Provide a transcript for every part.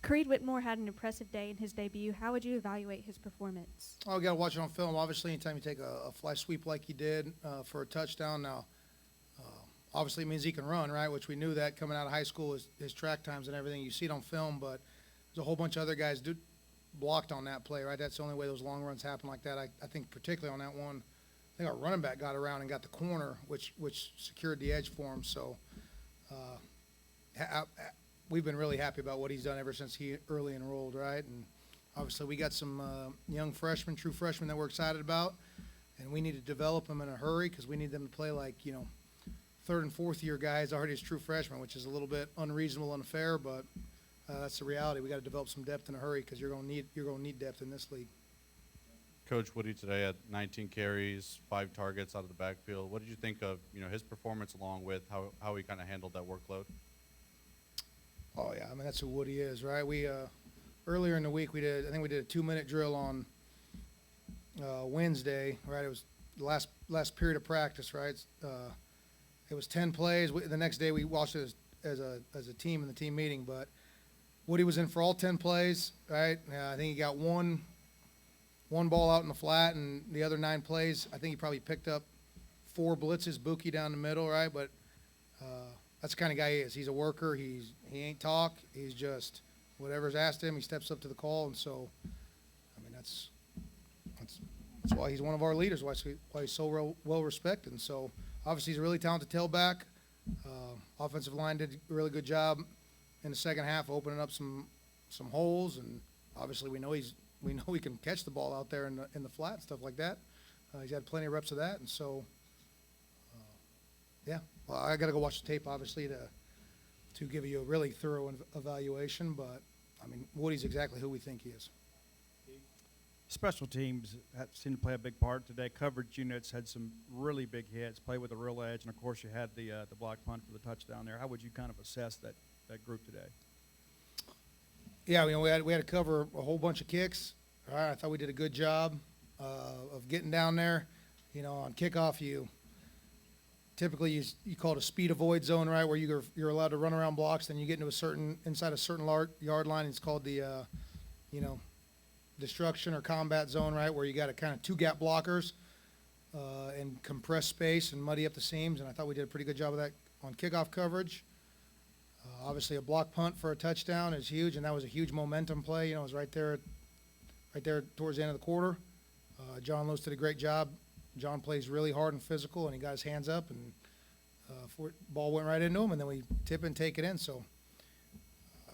Creed Whitmore had an impressive day in his debut. How would you evaluate his performance? Oh, you got to watch it on film. Obviously, anytime you take a fly sweep like he did for a touchdown, now, obviously it means he can run, right, which we knew that coming out of high school, his track times and everything. You see it on film, but there's a whole bunch of other guys blocked on that play, right? That's the only way those long runs happen like that. I think particularly on that one, I think our running back got around and got the corner, which secured the edge for him. So we've been really happy about what he's done ever since he early enrolled, right? And obviously we got some young freshmen, true freshmen that we're excited about, and we need to develop them in a hurry because we need them to play like, third and fourth year guys already as true freshmen, which is a little bit unreasonable and unfair, but that's the reality. We got to develop some depth in a hurry because you're going to need depth in this league. Coach Woody today had 19 carries, 5 targets out of the backfield. What did you think of his performance along with how he kind of handled that workload? Oh yeah, I mean that's who Woody is, right? We earlier in the week I think we did a 2-minute drill on Wednesday, right? It was the last period of practice, right? It was 10 plays. The next day we watched it as a team in the team meeting, but Woody was in for all 10 plays, right? I think he got one ball out in the flat, and the other 9 plays, I think he probably picked up 4 blitzes, Buki down the middle, right? But that's the kind of guy he is. He's a worker. He ain't talk. He's just whatever's asked him, he steps up to the call. And so, I mean, that's why he's one of our leaders, why he's so well respected. And so, obviously, he's a really talented tailback. Offensive line did a really good job in the second half, opening up some holes. And obviously, we know he can catch the ball out there in the flat and stuff like that. He's had plenty of reps of that, and so. Yeah, well, I got to go watch the tape, obviously, to give you a really thorough evaluation. But, I mean, Woody's exactly who we think he is. Special teams seem to play a big part today. Coverage units had some really big hits, play with a real edge, and, of course, you had the block punt for the touchdown there. How would you kind of assess that group today? Yeah, we had to cover a whole bunch of kicks. All right, I thought we did a good job of getting down there. On kickoff, typically you call it a speed avoid zone, right, where you're allowed to run around blocks. Then you get into inside a certain yard line. It's called the destruction or combat zone, right, where you got a kind of 2 gap blockers and compress space and muddy up the seams. And I thought we did a pretty good job of that on kickoff coverage. Obviously, a block punt for a touchdown is huge, and that was a huge momentum play. It was right there towards the end of the quarter. John Lewis did a great job. John plays really hard and physical, and he got his hands up, and ball went right into him, and then we tip and take it in. So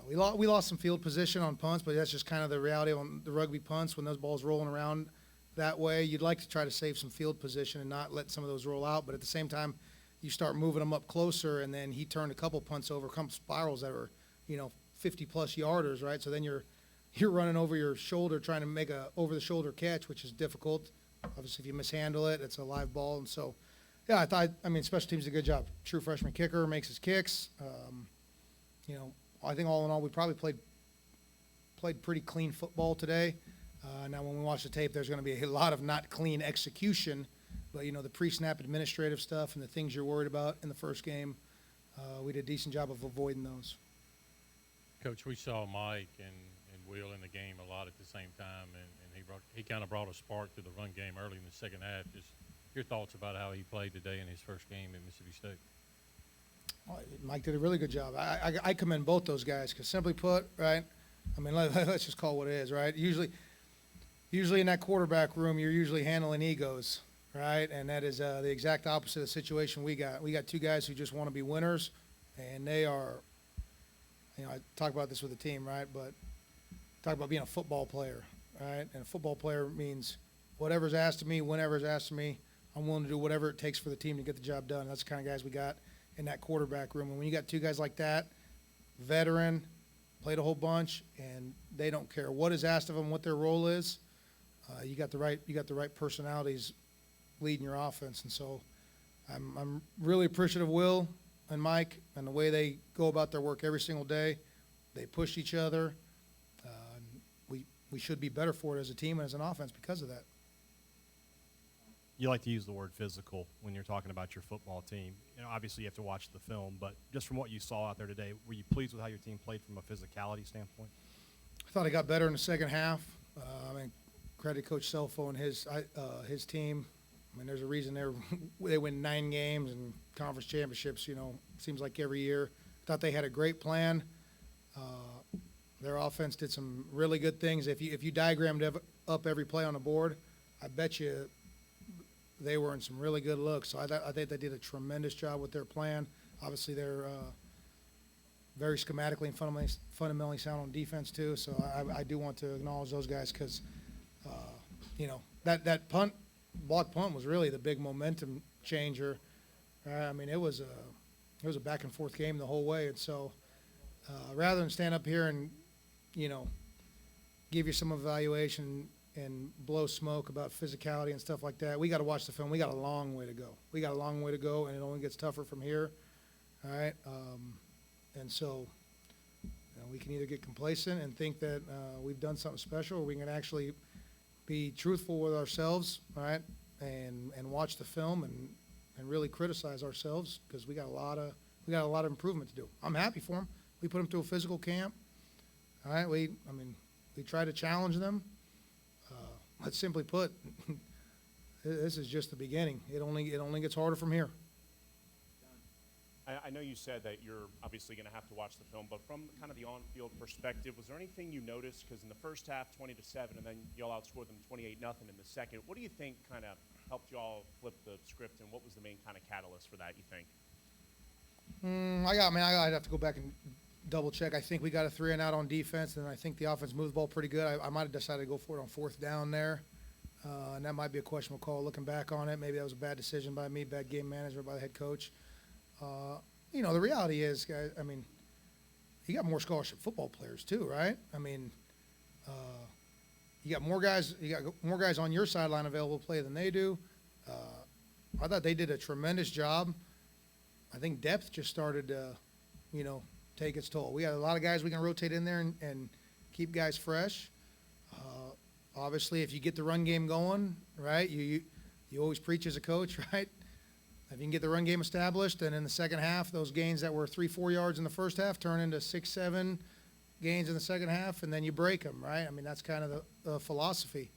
we lost some field position on punts, but that's just kind of the reality on the rugby punts. When those balls rolling around that way, you'd like to try to save some field position and not let some of those roll out. But at the same time, you start moving them up closer, and then he turned a couple punts over, come spirals that were 50-plus yarders, right? So then you're running over your shoulder trying to make a over-the-shoulder catch, which is difficult. Obviously, if you mishandle it, it's a live ball. And so, yeah, special teams did a good job. True freshman kicker makes his kicks. I think all in all, we probably played pretty clean football today. Now, when we watch the tape, there's going to be a lot of not clean execution. But, the pre-snap administrative stuff and the things you're worried about in the first game, we did a decent job of avoiding those. Coach, we saw Mike and Will in the game a lot at the same time, and he kind of brought a spark to the run game early in the second half. Just your thoughts about how he played today in his first game at Mississippi State. Well, Mike did a really good job. I commend both those guys because simply put, right, I mean, let's just call it what it is, right? Usually in that quarterback room, you're usually handling egos, right? And that is the exact opposite of the situation we got. We got 2 guys who just want to be winners, and they are, I talk about this with the team, right, but talk about being a football player, right? And a football player means whatever's asked of me, whenever's asked of me, I'm willing to do whatever it takes for the team to get the job done. That's the kind of guys we got in that quarterback room. And when you got 2 guys like that, veteran, played a whole bunch, and they don't care what is asked of them, what their role is, you got the right personalities leading your offense. And so I'm really appreciative of Will and Mike and the way they go about their work every single day. They push each other. We should be better for it as a team and as an offense because of that. You like to use the word physical when you're talking about your football team. Obviously you have to watch the film, but just from what you saw out there today, were you pleased with how your team played from a physicality standpoint? thought it got better in the second half. I mean, credit Coach Selfo and his team. I mean, there's a reason they win 9 games and conference championships, seems like every year. Thought they had a great plan. Their offense did some really good things. If you diagrammed up every play on the board, I bet you they were in some really good looks. So I think they did a tremendous job with their plan. Obviously, they're very schematically and fundamentally sound on defense too. So I do want to acknowledge those guys because, that block punt was really the big momentum changer. I mean, it was a back and forth game the whole way. And so rather than stand up here and, give you some evaluation and blow smoke about physicality and stuff like that, we got to watch the film. We got a long way to go. And it only gets tougher from here. All right. And so we can either get complacent and think that we've done something special, or we can actually be truthful with ourselves, all right, and watch the film and really criticize ourselves because we got a lot of improvement to do. I'm happy for them. We put them through a physical camp. All right, we try to challenge them. Let's simply put, this is just the beginning. It only gets harder from here. I know you said that you're obviously going to have to watch the film, but from kind of the on-field perspective, was there anything you noticed? Because in the first half, 20-7, and then y'all outscored them 28-0 in the second. What do you think kind of helped y'all flip the script, and what was the main kind of catalyst for that, you think? I'd have to go back and double check. I think we got a 3-and-out on defense, and I think the offense moved the ball pretty good. I might have decided to go for it on 4th down there, and that might be a questionable call looking back on it. Maybe that was a bad decision by me, bad game management by the head coach. The reality is, guys, I mean, you got more scholarship football players too, right? I mean, you got more guys on your sideline available to play than they do. I thought they did a tremendous job. I think depth just started to, take its toll. We got a lot of guys we can rotate in there and keep guys fresh. Obviously, if you get the run game going, right, you always preach as a coach, right? If you can get the run game established, and in the second half, those gains that were 3-4 yards in the first half turn into 6-7 gains in the second half, and then you break them, right? I mean, that's kind of the philosophy.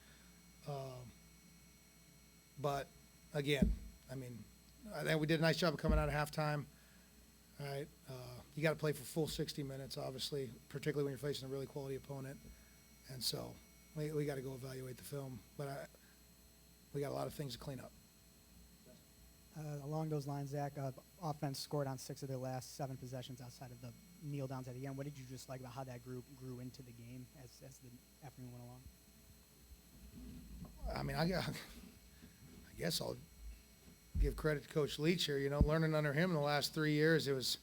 But, again, I think we did a nice job of coming out of halftime, right? You got to play for full 60 minutes, obviously, particularly when you're facing a really quality opponent. And so we got to go evaluate the film. But we got a lot of things to clean up. Along those lines, Zach, offense scored on 6 of their last 7 possessions outside of the kneel downs at the end. What did you just like about how that group grew into the game as the afternoon went along? I mean, I guess I'll give credit to Coach Leach here. Learning under him in the last 3 years, it was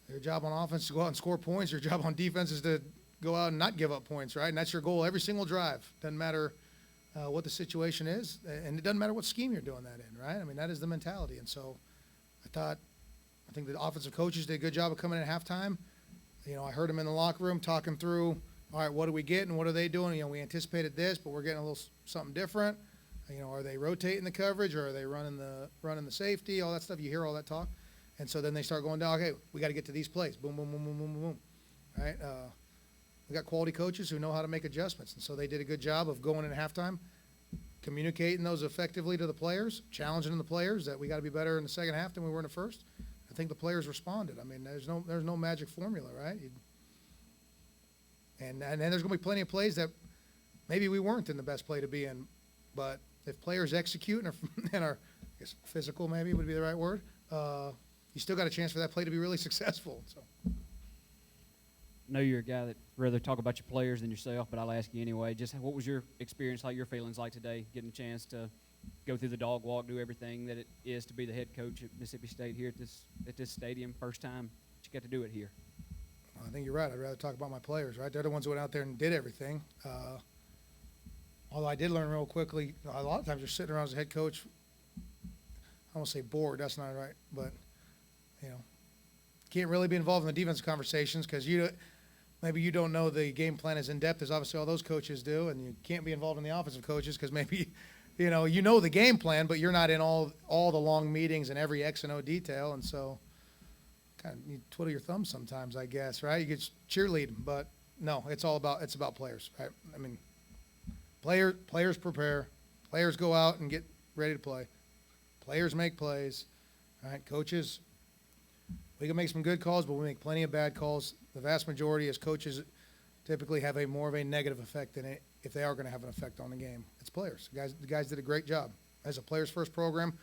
their job on offense to go out and score points. Your job on defense is to go out and not give up points, right? And that's your goal every single drive. Doesn't matter what the situation is, and it doesn't matter what scheme you're doing that in, right? I mean, that is the mentality. And so I think the offensive coaches did a good job of coming in at halftime. I heard them in the locker room talking through, all right, what do we get and what are they doing? We anticipated this, but we're getting a little something different. Are they rotating the coverage, or are they running the safety, all that stuff? You hear all that talk. And so then they start going down, okay, we got to get to these plays. Boom, boom, boom, boom, boom, boom, right? We got quality coaches who know how to make adjustments. And so they did a good job of going in at halftime, communicating those effectively to the players, challenging the players that we got to be better in the second half than we were in the first. I think the players responded. I mean, there's no magic formula, right? And then there's going to be plenty of plays that maybe we weren't in the best play to be in. But if players execute and are I guess physical maybe would be the right word, you still got a chance for that play to be really successful. So. I know you're a guy that rather talk about your players than yourself, but I'll ask you anyway. Just what was your experience like, your feelings like today, getting a chance to go through the dog walk, do everything that it is to be the head coach at Mississippi State here at this stadium, first time that you got to do it here? I think you're right. I'd rather talk about my players, right? They're the ones who went out there and did everything. Although I did learn real quickly, a lot of times you're sitting around as a head coach, I won't say bored, that's not right, but, can't really be involved in the defensive conversations because maybe you don't know the game plan as in-depth as obviously all those coaches do, and you can't be involved in the offensive coaches because maybe, you know the game plan, but you're not in all the long meetings and every X and O detail, and so kind of you twiddle your thumbs sometimes, I guess, right? You get cheerleading, but No, it's about players. Right? I mean, players prepare, players go out and get ready to play, players make plays. All right, coaches, we can make some good calls, but we make plenty of bad calls. The vast majority, as coaches, typically have more of a negative effect than if they are going to have an effect on the game. It's players. The guys did a great job. As a players first program,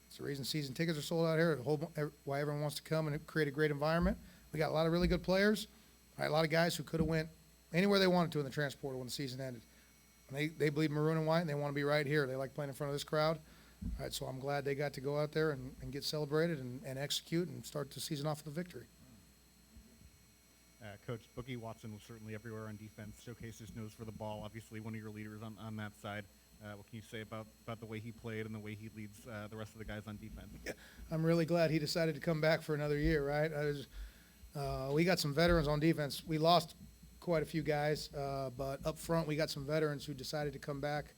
it's the reason season tickets are sold out here. Why everyone wants to come and create a great environment. We got a lot of really good players. Right, a lot of guys who could have went anywhere they wanted to in the transfer portal when the season ended. And they bleed maroon and white, and they want to be right here. They like playing in front of this crowd. All right, so I'm glad they got to go out there and get celebrated and execute and start the season off with a victory. Coach, Boogie Watson was certainly everywhere on defense, showcased his nose for the ball, obviously one of your leaders on that side. What can you say about the way he played and the way he leads the rest of the guys on defense? Yeah, I'm really glad he decided to come back for another year, right? We got some veterans on defense. We lost quite a few guys, but up front we got some veterans who decided to come back.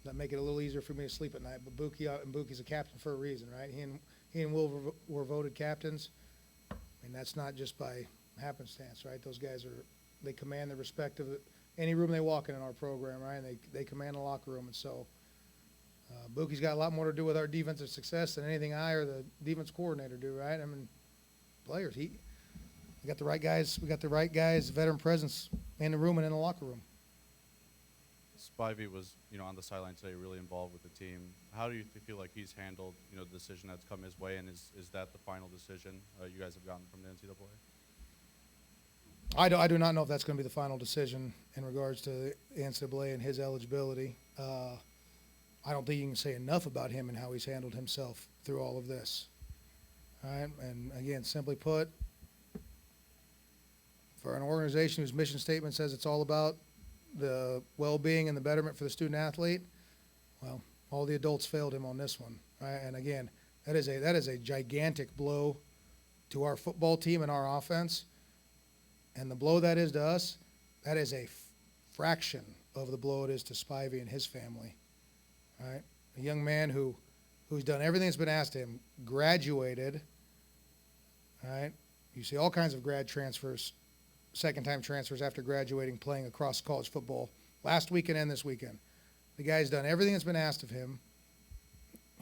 That make it a little easier for me to sleep at night. But Bookie's a captain for a reason, right? He and Will were voted captains. I mean, that's not just by happenstance, right? Those guys they command the respect of any room they walk in our program, right? And they command the locker room. And so Bookie's got a lot more to do with our defensive success than anything I or the defense coordinator do, right? I mean, players. We got the right guys. We got the right guys, veteran presence in the room and in the locker room. Spivey was, on the sideline today, really involved with the team. How do you feel like he's handled, the decision that's come his way, and is that the final decision you guys have gotten from the NCAA? I do not know if that's going to be the final decision in regards to the NCAA and his eligibility. I don't think you can say enough about him and how he's handled himself through all of this. All right, and again, simply put, for an organization whose mission statement says it's all about the well-being and the betterment for the student athlete, well, all the adults failed him on this one, right? And again, that is a gigantic blow to our football team and our offense. And the blow that is to us, that is a fraction of the blow it is to Spivey and his family, right? A young man who's done everything that's been asked of him, graduated, right? You see all kinds of grad transfers, second-time transfers after graduating, playing across college football last weekend and this weekend. The guy's done everything that's been asked of him.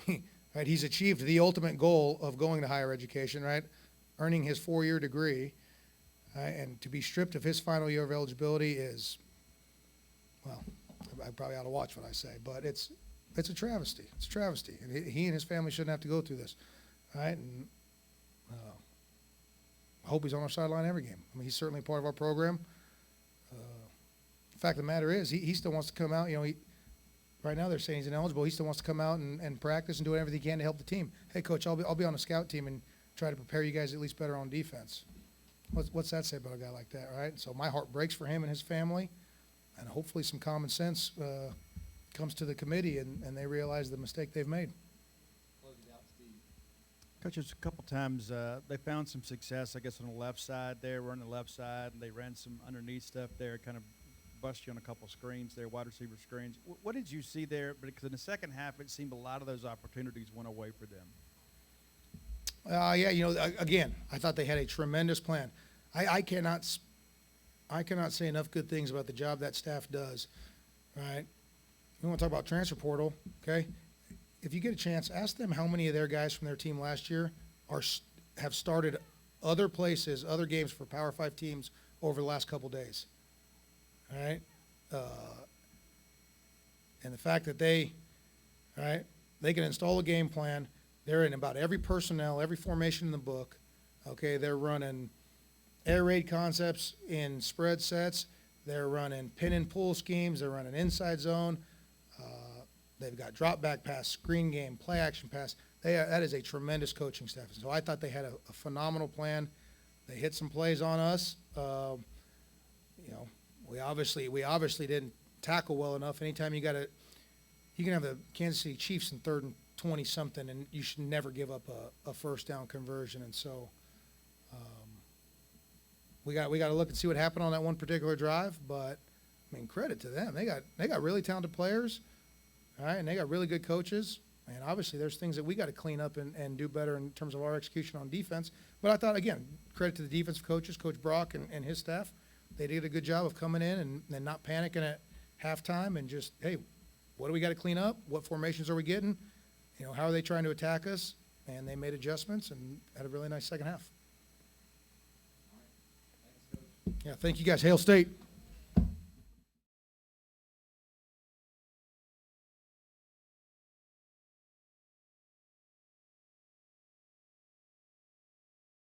Right? He's achieved the ultimate goal of going to higher education, right? Earning his 4-year degree. And to be stripped of his final year of eligibility is, well, I probably ought to watch what I say, but it's a travesty. It's a travesty. And he and his family shouldn't have to go through this. Right? And I hope he's on our sideline every game. I mean, he's certainly part of our program. The fact of the matter is, he still wants to come out. Right now they're saying he's ineligible. He still wants to come out and practice and do everything he can to help the team. Hey, Coach, I'll be on the scout team and try to prepare you guys at least better on defense. What's that say about a guy like that, right? So my heart breaks for him and his family, and hopefully some common sense comes to the committee and they realize the mistake they've made. Coaches, a couple times they found some success, I guess, on the left side there. We're on the left side, and they ran some underneath stuff there, kind of bust you on a couple screens there, wide receiver screens. What did you see there? Because in the second half, it seemed a lot of those opportunities went away for them. Again, I thought they had a tremendous plan. I cannot say enough good things about the job that staff does, right? We want to talk about transfer portal, okay? If you get a chance, ask them how many of their guys from their team last year have started other places, other games for Power 5 teams over the last couple days, all right? And the fact that they can install a game plan. They're in about every personnel, every formation in the book. Okay, they're running air raid concepts in spread sets. They're running pin and pull schemes. They're running inside zone. They've got drop back pass, screen game, play action pass. That is a tremendous coaching staff. So I thought they had a phenomenal plan. They hit some plays on us. We obviously didn't tackle well enough. Anytime you can have the Kansas City Chiefs in 3rd and 20-something, and you should never give up a first down conversion. And so we got to look and see what happened on that one particular drive. But I mean, credit to them. They got really talented players, all right, and they got really good coaches. And obviously, there's things that we got to clean up and do better in terms of our execution on defense. But I thought, again, credit to the defensive coaches, Coach Brock and his staff. They did a good job of coming in and not panicking at halftime and just, hey, what do we got to clean up? What formations are we getting? How are they trying to attack us? And they made adjustments and had a really nice second half. Yeah, thank you guys. Hail State.